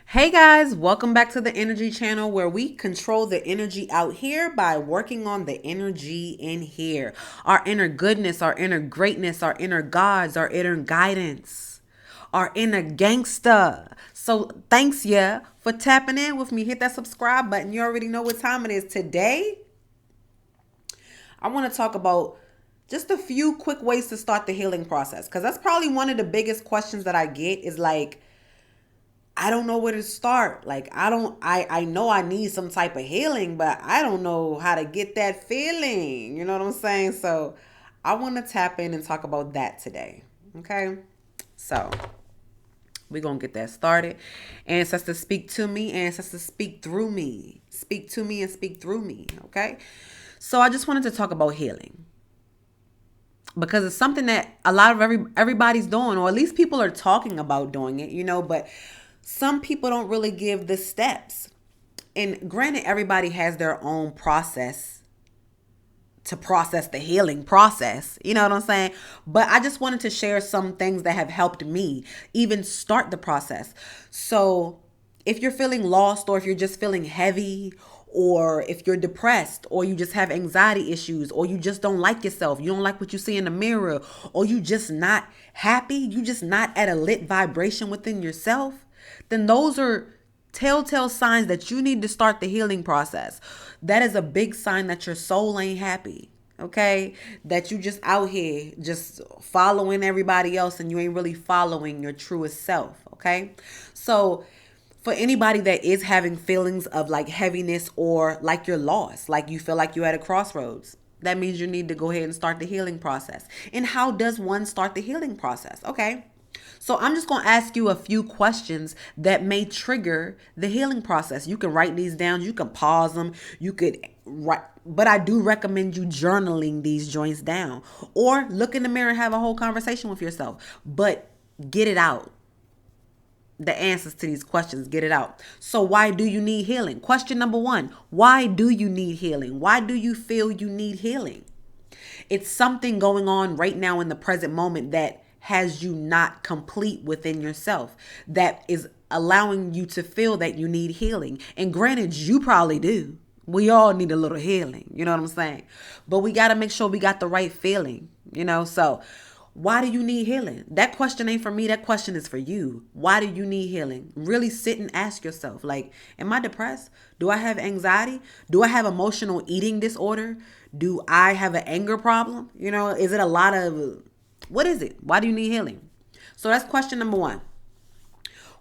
Hey guys, welcome back to the Energy Channel where we control the energy out here by working on the energy in here. Our inner goodness, our inner greatness, our inner gods, our inner guidance, our inner gangsta. So thanks, yeah, for tapping in with me. Hit that subscribe button. You already know what time it is. Today, I want to talk about just a few quick ways to start the healing process because that's probably one of the biggest questions that I get is like, I don't know where to start. Like I know I need some type of healing, but I don't know how to get that feeling. You know what I'm saying? So I want to tap in and talk about that today. Okay? So we're going to get that started. Ancestors speak to me, ancestors speak through me. Speak to me and speak through me, okay? So I just wanted to talk about healing because it's something that a lot of everybody's doing, or at least people are talking about doing it, but some people don't really give the steps. And granted, everybody has their own process to process the healing process. You know what I'm saying? But I just wanted to share some things that have helped me even start the process. So if you're feeling lost, or if you're just feeling heavy, or if you're depressed, or you just have anxiety issues, or you just don't like yourself, you don't like what you see in the mirror, or you just not happy, you just not at a lit vibration within yourself, then those are telltale signs that you need to start the healing process. That is a big sign that your soul ain't happy. Okay, that you just out here just following everybody else and you ain't really following your truest self. Okay, so for anybody that is having feelings of like heaviness, or like you're lost, like you feel like you're at a crossroads, that means you need to go ahead and start the healing process. And how does one start the healing process? Okay, so I'm just going to ask you a few questions that may trigger the healing process. You can write these down. You can pause them. You could write, but I do recommend you journaling these joints down, or look in the mirror and have a whole conversation with yourself, but get it out. The answers to these questions, get it out. So why do you need healing? Question number one, why do you need healing? Why do you feel you need healing? It's something going on right now in the present moment that has you not complete within yourself, that is allowing you to feel that you need healing. And granted, you probably do. We all need a little healing. You know what I'm saying? But we got to make sure we got the right feeling. So why do you need healing? That question ain't for me. That question is for you. Why do you need healing? Really sit and ask yourself, like, am I depressed? Do I have anxiety? Do I have emotional eating disorder? Do I have an anger problem? Is it a lot of, what is it? Why do you need healing? So that's question number one.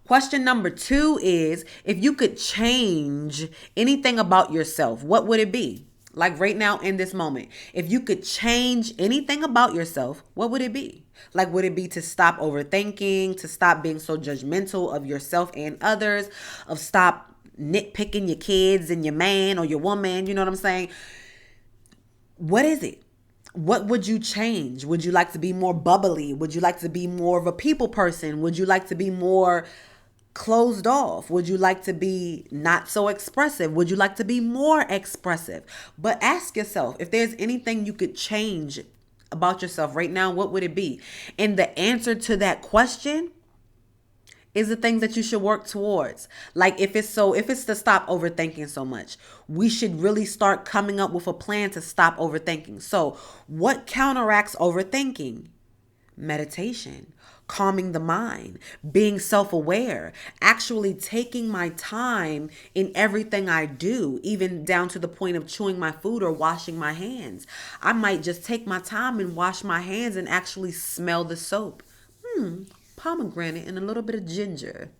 Question number two is, if you could change anything about yourself, what would it be? Like right now in this moment, if you could change anything about yourself, what would it be? Like, would it be to stop overthinking, to stop being so judgmental of yourself and others, of stop nitpicking your kids and your man or your woman? You know what I'm saying? What is it? What would you change? Would you like to be more bubbly? Would you like to be more of a people person? Would you like to be more closed off? Would you like to be not so expressive? Would you like to be more expressive? But ask yourself, if there's anything you could change about yourself right now, what would it be? And the answer to that question is the things that you should work towards. Like if it's to stop overthinking so much, we should really start coming up with a plan to stop overthinking. So what counteracts overthinking? Meditation, calming the mind, being self-aware, actually taking my time in everything I do, even down to the point of chewing my food or washing my hands. I might just take my time and wash my hands and actually smell the soap. Pomegranate and a little bit of ginger.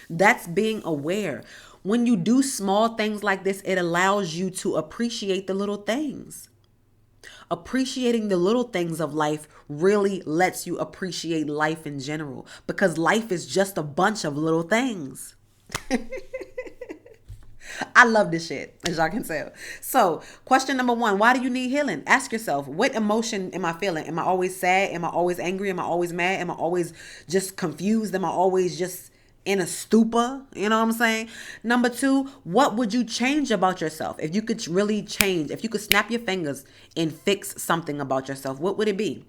That's being aware. When you do small things like this, it allows you to appreciate the little things. Appreciating the little things of life really lets you appreciate life in general, because life is just a bunch of little things. I love this shit, as y'all can tell. So, question number one, why do you need healing? Ask yourself, what emotion am I feeling? Am I always sad? Am I always angry? Am I always mad? Am I always just confused? Am I always just in a stupor? You know what I'm saying? Number two, what would you change about yourself? If you could really change, if you could snap your fingers and fix something about yourself, what would it be?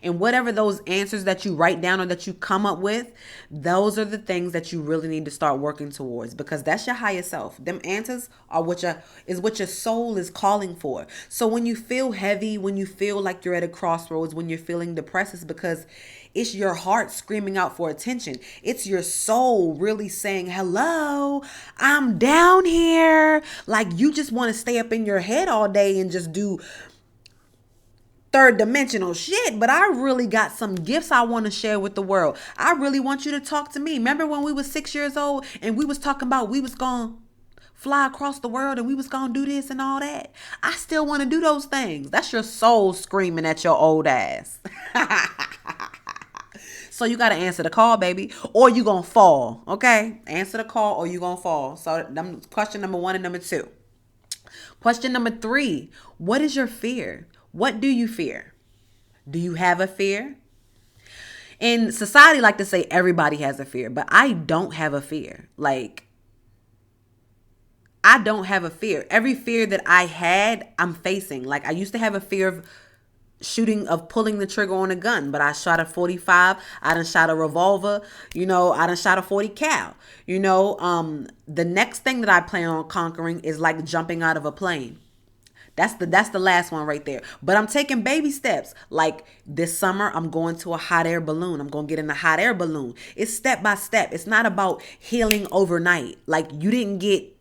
And whatever those answers that you write down or that you come up with, those are the things that you really need to start working towards, because that's your higher self. Them answers are what your soul is calling for. So when you feel heavy, when you feel like you're at a crossroads, when you're feeling depressed, it's because it's your heart screaming out for attention. It's your soul really saying, hello, I'm down here. Like, you just want to stay up in your head all day and just do third dimensional shit, but I really got some gifts I want to share with the world. I really want you to talk to me. Remember when we was 6 years old and we was talking about we was going to fly across the world and we was going to do this and all that? I still want to do those things. That's your soul screaming at your old ass. So you got to answer the call, baby, or you going to fall, okay? Answer the call or you going to fall. So question number 1 and number 2. Question number 3, what is your fear? What do you fear? Do you have a fear? In society, like to say everybody has a fear, but I don't have a fear. Like, I don't have a fear. Every fear that I had, I'm facing. Like, I used to have a fear of pulling the trigger on a gun, but I shot a 45. I done shot a revolver. I done shot a 40 cal. The next thing that I plan on conquering is like jumping out of a plane. That's the last one right there. But I'm taking baby steps. Like this summer, I'm going to a hot air balloon. I'm going to get in a hot air balloon. It's step by step. It's not about healing overnight. Like, you didn't get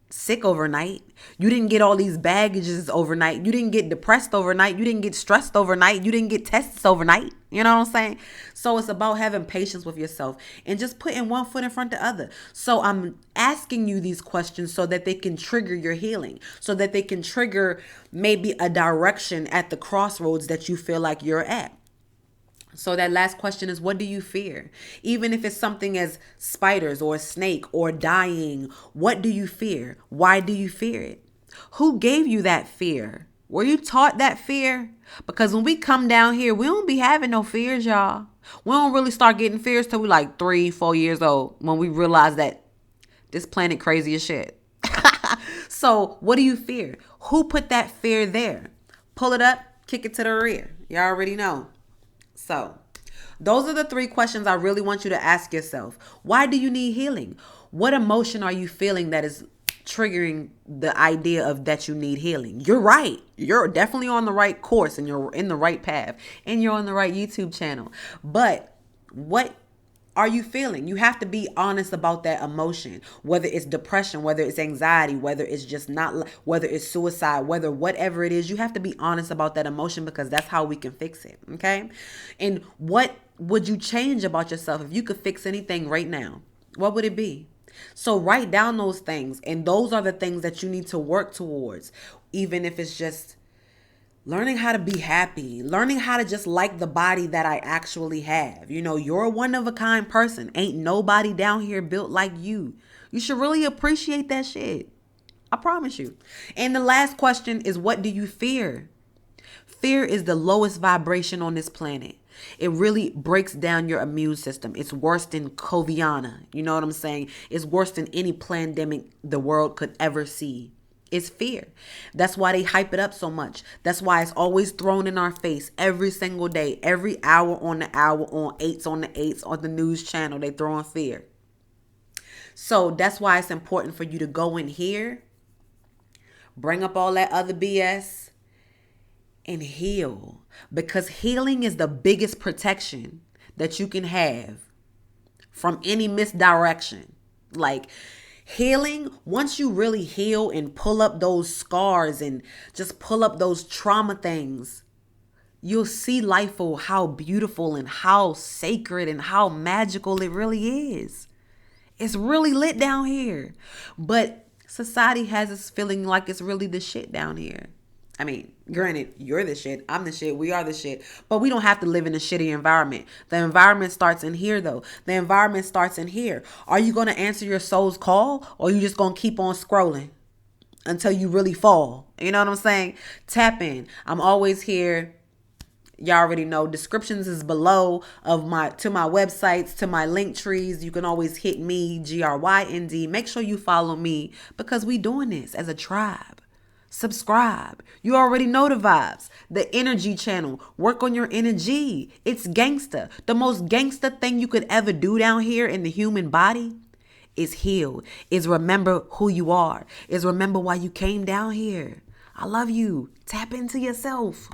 sick overnight. You didn't get all these baggages overnight. You didn't get depressed overnight. You didn't get stressed overnight. You didn't get tests overnight. You know what I'm saying? So it's about having patience with yourself and just putting one foot in front of the other. So I'm asking you these questions so that they can trigger your healing, so that they can trigger maybe a direction at the crossroads that you feel like you're at. So that last question is, what do you fear? Even if it's something as spiders or a snake or dying, what do you fear? Why do you fear it? Who gave you that fear? Were you taught that fear? Because when we come down here, we don't be having no fears, y'all. We don't really start getting fears till we like 3-4 years old, when we realize that this planet crazy as shit. So what do you fear? Who put that fear there? Pull it up, kick it to the rear. You already know. So those are the 3 questions I really want you to ask yourself. Why do you need healing? What emotion are you feeling that is triggering the idea of that you need healing? You're right. You're definitely on the right course and you're in the right path and you're on the right YouTube channel. But what are you feeling? You have to be honest about that emotion, whether it's depression, whether it's anxiety, whether it's just not, whether it's suicide, whether whatever it is, you have to be honest about that emotion, because that's how we can fix it. Okay. And what would you change about yourself if you could fix anything right now? What would it be? So write down those things. And those are the things that you need to work towards, even if it's just learning how to be happy, learning how to just like the body that I actually have. You're a one of a kind person. Ain't nobody down here built like you. You should really appreciate that shit. I promise you. And the last question is, what do you fear? Fear is the lowest vibration on this planet. It really breaks down your immune system. It's worse than Coviana. You know what I'm saying? It's worse than any pandemic the world could ever see. It's fear. That's why they hype it up so much. That's why it's always thrown in our face every single day, every hour on the hour, on 8s on the 8s on the news channel. They throw in fear. So that's why it's important for you to go in here, bring up all that other BS, and heal. Because healing is the biggest protection that you can have from any misdirection. Like, healing, once you really heal and pull up those scars and just pull up those trauma things, you'll see life for how beautiful and how sacred and how magical it really is. It's really lit down here. But society has us feeling like it's really the shit down here. I mean, granted, you're the shit, I'm the shit, we are the shit, but we don't have to live in a shitty environment. The environment starts in here, though. The environment starts in here. Are you going to answer your soul's call, or are you just going to keep on scrolling until you really fall? You know what I'm saying? Tap in. I'm always here. Y'all already know. Descriptions is below to my websites, to my link trees. You can always hit me, GRYND. Make sure you follow me, because we doing this as a tribe. subscribe. You already know the vibes. The energy channel. Work on your energy. It's gangsta. The most gangsta thing you could ever do down here in the human body is heal. Is remember who you are. Is remember why you came down here. I love you. Tap into yourself.